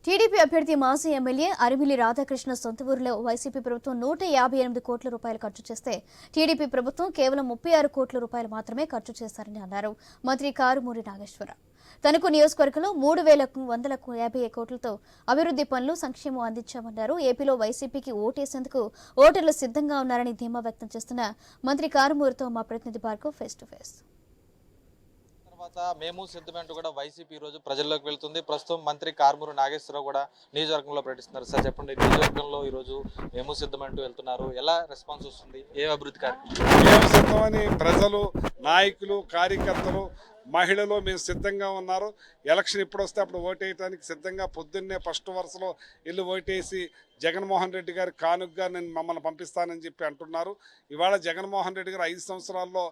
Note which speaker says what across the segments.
Speaker 1: TDP అభ్యర్థి మాజీ MLA Arimilli Radhakrishna సొంత ఊరిలో వైసీపీ ప్రభుత్వం 158 కోట్ల రూపాయలు ఖర్చు చేస్తే టీడీపీ ప్రభుత్వం కేవలం 36 కోట్ల రూపాయలు మాత్రమే ఖర్చు చేశారని అన్నారు మంత్రి కారుమూరి నాగేశ్వరరావు. తనకు నియోజకవర్గంలో 3,150 కోట్లతో అభివృద్ధి పనులు సంక్షేమం అందించామన్నారు. ఏపీలో వైసీపీకి ఓటేసేందుకు ఓటర్లు సిద్ధంగా ఉన్నారని ధీమా వ్యక్తం చేస్తున్న మంత్రి కారుమూరితో మా ప్రతినిధి భార్గవ్ ఫేస్ టు ఫేస్.
Speaker 2: మేము సిద్ధమంటూ కూడా వైసీపీ రోజు ప్రజల్లోకి వెళ్తుంది. ప్రస్తుతం మంత్రి కారుమూరి నాగేశ్వరరావు కూడా నియోజకవర్గంలో ప్రకటిస్తున్నారు. సార్ చెప్పండి, నియోజకవర్గంలో ఈ రోజు మేము సిద్ధమంటూ వెళ్తున్నారు, ఎలా రెస్పాన్స్ వస్తుంది? ఏ అభివృద్ధి
Speaker 3: మేము సిద్ధమని ప్రజలు, నాయకులు, కార్యకర్తలు, మహిళలు మేము సిద్ధంగా ఉన్నారు. ఎలక్షన్ ఇప్పుడు వస్తే అప్పుడు ఓటేయడానికి సిద్ధంగా పొద్దున్నే ఫస్ట్ వరుసలో వెళ్ళి ఓటేసి జగన్మోహన్ రెడ్డి గారి కానుకగా నేను మమ్మల్ని పంపిస్తానని చెప్పి అంటున్నారు. ఇవాళ జగన్మోహన్ రెడ్డి గారు 5 సంవత్సరాల్లో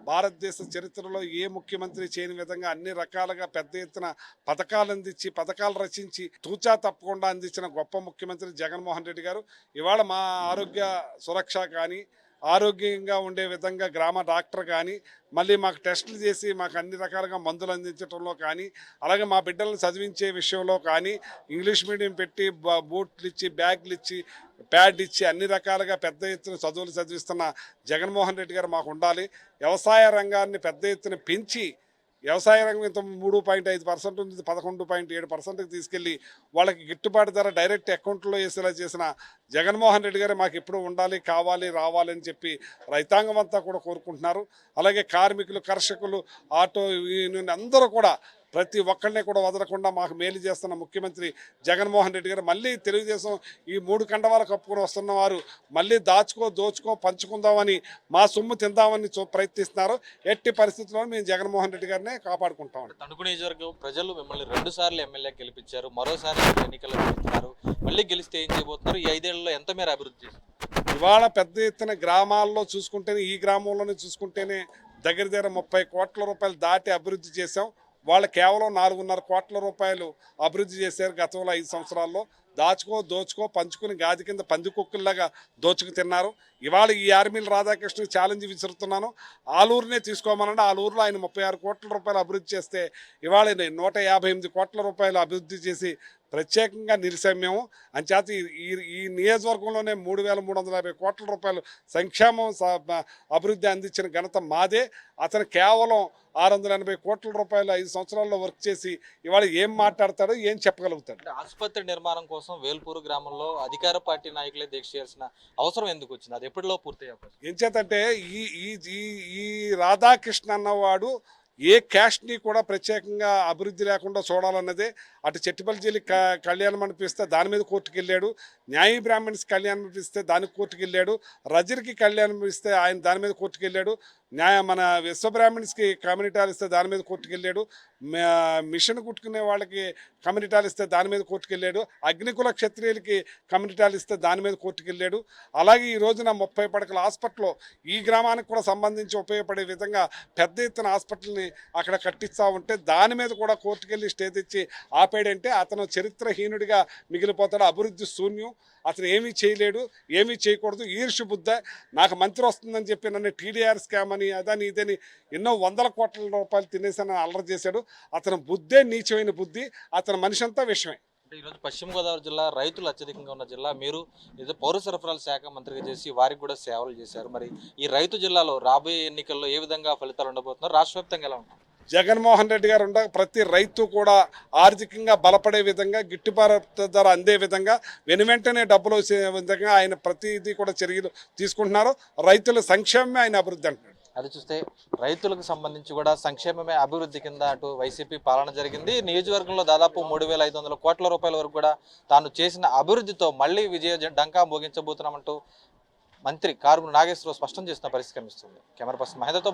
Speaker 3: భారతదేశ చరిత్రలో ఏ ముఖ్యమంత్రి చేయని విధంగా అన్ని రకాలుగా పెద్ద ఎత్తున పథకాలు అందించి, పథకాలు రచించి తూచా తప్పకుండా అందించిన గొప్ప ముఖ్యమంత్రి జగన్మోహన్ రెడ్డి గారు. ఇవాళ మా ఆరోగ్య సురక్ష కానీ, ఆరోగ్యంగా ఉండే విధంగా గ్రామ డాక్టర్ కానీ, మళ్ళీ మాకు టెస్టులు చేసి మాకు అన్ని రకాలుగా మందులు అందించడంలో కానీ, అలాగే మా బిడ్డలను చదివించే విషయంలో కానీ, ఇంగ్లీష్ మీడియం పెట్టి బూట్లు ఇచ్చి, బ్యాగులు ఇచ్చి, ప్యాడ్ ఇచ్చి అన్ని రకాలుగా పెద్ద ఎత్తున చదువులు చదివిస్తున్న జగన్మోహన్ రెడ్డి గారు మాకు ఉండాలి. వ్యవసాయ రంగాన్ని పెద్ద ఎత్తున పెంచి, వ్యవసాయ రంగం ఇంత 3.5% ఉంది, 11.7%కి తీసుకెళ్ళి వాళ్ళకి గిట్టుబాటు ధర డైరెక్ట్ అకౌంట్లో వేసేలా చేసిన జగన్మోహన్ రెడ్డి గారు మాకు ఎప్పుడు ఉండాలి, కావాలి, రావాలని చెప్పి రైతాంగం అంతా కూడా కోరుకుంటున్నారు. అలాగే కార్మికులు, కర్షకులు, ఆటో యూనియన్ అందరూ కూడా ప్రతి ఒక్కరిని కూడా వదలకుండా మాకు మేలు చేస్తున్న ముఖ్యమంత్రి జగన్మోహన్ రెడ్డి గారు. మళ్ళీ తెలుగుదేశం ఈ 3 కండవాలు కప్పుకొని వస్తున్న వారు మళ్ళీ దోచుకో పంచుకుందామని, మా సొమ్ము తిందామని ప్రయత్నిస్తున్నారు. ఎట్టి పరిస్థితుల్లో మేము జగన్మోహన్ రెడ్డి గారినే కాపాడుకుంటాం.
Speaker 2: తణుకు నియోజకవర్గం ప్రజలు మిమ్మల్ని 2 సార్లు ఎమ్మెల్యే గెలిపించారు, మరోసారి ఎన్నికల్లో గెలుస్తున్నారు. మళ్ళీ గెలిస్తే ఏం చేయబోతున్నారు? ఈ 5 ఏళ్లలో ఎంత మేర అభివృద్ధి చేశారు?
Speaker 3: ఇవాళ పెద్ద ఎత్తున గ్రామాల్లో చూసుకుంటేనే, ఈ గ్రామంలోనే చూసుకుంటేనే దగ్గర 30 కోట్ల రూపాయలు దాటి అభివృద్ధి చేశాం. వాళ్ళు కేవలం 4.5 కోట్ల రూపాయలు అభివృద్ధి చేశారు గతంలో 5 సంవత్సరాల్లో. దోచుకో పంచుకుని గాది కింద పందికొక్కుల్లాగా దోచుకు తిన్నారు. ఇవాళ ఈ అరిమిల్లి రాధాకృష్ణకి ఛాలెంజ్ విసురుతున్నాను. ఆలూరునే తీసుకోమనండి. ఆలూరులో ఆయన 36 కోట్ల రూపాయలు అభివృద్ధి చేస్తే ఇవాళ 158 కోట్ల రూపాయలు అభివృద్ధి చేసి ప్రత్యేకంగా నిలిసాం మేము. అంచేత ఈ నియోజకవర్గంలోనే 3,350 కోట్ల రూపాయలు సంక్షేమం అభివృద్ధి అందించిన ఘనత మాదే. అతను కేవలం 680 కోట్ల రూపాయలు 5 సంవత్సరాల్లో వర్క్ చేసి ఇవాళ ఏం మాట్లాడతాడో, ఏం చెప్పగలుగుతాడు?
Speaker 2: ఆసుపత్రి నిర్మాణం కోసం వేల్పూరు గ్రామంలో అధికార పార్టీ నాయకులే దీక్ష చేయాల్సిన అవసరం ఎందుకు వచ్చింది? అది ఎప్పటిలో పూర్తయ్యే అవకాశం?
Speaker 3: ఏం చేతంటే ఈ రాధాకృష్ణ అన్నవాడు ఏ క్యాస్ట్ని కూడా ప్రత్యేకంగా అభివృద్ధి లేకుండా చూడాలన్నదే. అటు చెట్టిపల్లి కళ్యాణం అనిపిస్తే దాని మీద కోర్టుకు వెళ్ళాడు, న్యాయ బ్రాహ్మణ్స్ కళ్యాణం అనిపిస్తే దానికి కోర్టుకు వెళ్ళాడు, రజర్కి కళ్యాణం ఇస్తే ఆయన దాని మీద కోర్టుకు వెళ్ళాడు, మన విశ్వబ్రాహ్మణ్స్కి కమ్యూనిటాలు ఇస్తే దాని మీద కోర్టుకు వెళ్ళాడు, మిషన్ కుట్టుకునే వాళ్ళకి కమ్యూనిటాలు ఇస్తే దాని మీద కోర్టుకు వెళ్ళాడు, అగ్నికుల క్షత్రియులకి కమ్యూనిటాలు ఇస్తే దాని మీద కోర్టుకు వెళ్ళాడు. అలాగే ఈ రోజున 30 పడకల హాస్పిటల్ ఈ గ్రామానికి కూడా సంబంధించి ఉపయోగపడే విధంగా పెద్ద ఎత్తున హాస్పిటల్ని అక్కడ కట్టిస్తూ ఉంటే దాని మీద కూడా కోర్టుకు వెళ్ళి స్టే తెచ్చి ఆపేడంటే అతను చరిత్రహీనుడిగా మిగిలిపోతాడు. అభివృద్ధి శూన్యం. అతను ఏమీ చేయలేడు, ఏమీ చేయకూడదు. ఈర్ష్య బుద్ధ. నాకు మంత్రి వస్తుందని చెప్పి నన్ను టీడీఆర్ స్కామ్ అని అదని ఇదని ఎన్నో 100 కోట్ల రూపాయలు తినేసానని అల్లరి చేశాడు. అతని బుద్ధే నీచమైన బుద్ధి. అతని మనిషి అంతా విషయమే.
Speaker 2: ఈరోజు పశ్చిమ గోదావరి జిల్లా రైతులు అత్యధికంగా ఉన్న జిల్లా. మీరు ఏదో పౌర సరఫరాల శాఖ మంత్రిగా చేసి వారికి కూడా సేవలు చేశారు. మరి ఈ రైతు జిల్లాలో రాబోయే ఎన్నికల్లో ఏ విధంగా ఫలితాలు ఉండబోతున్నారు? రాష్ట్ర వ్యాప్తంగా ఎలా ఉంటుంది?
Speaker 3: జగన్మోహన్ రెడ్డి గారు ఉండగా ప్రతి రైతు కూడా ఆర్థికంగా బలపడే విధంగా, గిట్టుబాటు ధర అందే విధంగా, వెనువెంటనే డబ్బులు వచ్చే విధంగా ఆయన ప్రతిదీ కూడా చర్యలు తీసుకుంటున్నారు. రైతుల సంక్షేమమే ఆయన అభివృద్ధి అంటున్నారు.
Speaker 2: అది చూస్తే రైతులకు సంబంధించి కూడా సంక్షేమమే అభివృద్ధి కింద అటు వైసీపీ పాలన జరిగింది. నియోజకవర్గంలో దాదాపు 3,500 కోట్ల రూపాయల వరకు కూడా తాను చేసిన అభివృద్ధితో మళ్లీ విజయ డంకా మోగించబోతున్నామంటూ మంత్రి కారుమూరి నాగేశ్వరరావు స్పష్టం చేసిన పరిస్థితి కనిపిస్తుంది. Camera person మహేంద్రతో